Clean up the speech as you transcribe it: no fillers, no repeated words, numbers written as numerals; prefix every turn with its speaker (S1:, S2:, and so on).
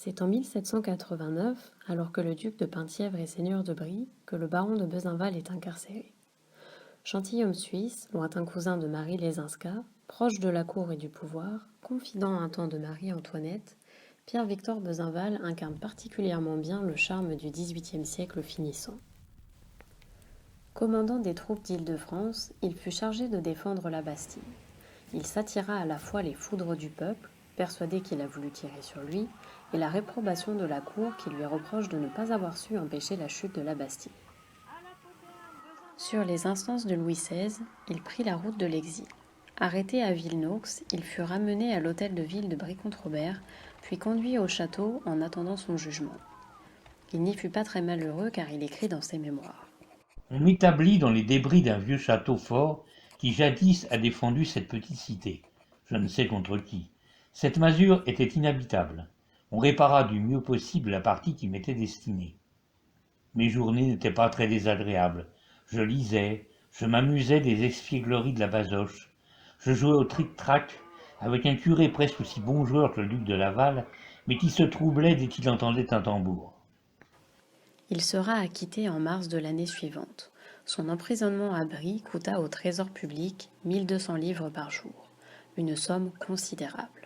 S1: C'est en 1789, alors que le duc de Penthièvre est seigneur de Brie, que le baron de Besenval est incarcéré. Gentilhomme suisse, lointain cousin de Marie Lesinska, proche de la cour et du pouvoir, confident un temps de Marie-Antoinette, Pierre-Victor Besenval incarne particulièrement bien le charme du XVIIIe siècle finissant. Commandant des troupes d'Île-de-France, il fut chargé de défendre la Bastille. Il s'attira à la fois les foudres du peuple, persuadé qu'il a voulu tirer sur lui, et la réprobation de la cour qui lui reproche de ne pas avoir su empêcher la chute de la Bastille. Sur les instances de Louis XVI, il prit la route de l'exil. Arrêté à Villenaux, il fut ramené à l'hôtel de ville de Brie-Comte-Robert, puis conduit au château en attendant son jugement. Il n'y fut pas très malheureux car il écrit dans ses mémoires.
S2: On m'établit dans les débris d'un vieux château fort qui jadis a défendu cette petite cité. Je ne sais contre qui. Cette masure était inhabitable. On répara du mieux possible la partie qui m'était destinée. Mes journées n'étaient pas très désagréables. Je lisais, je m'amusais des espiègleries de la basoche. Je jouais au tric-trac avec un curé presque aussi bon joueur que le duc de Laval, mais qui se troublait dès qu'il entendait un tambour.
S1: Il sera acquitté en mars de l'année suivante. Son emprisonnement à Brie coûta au trésor public 1200 livres par jour, une somme considérable.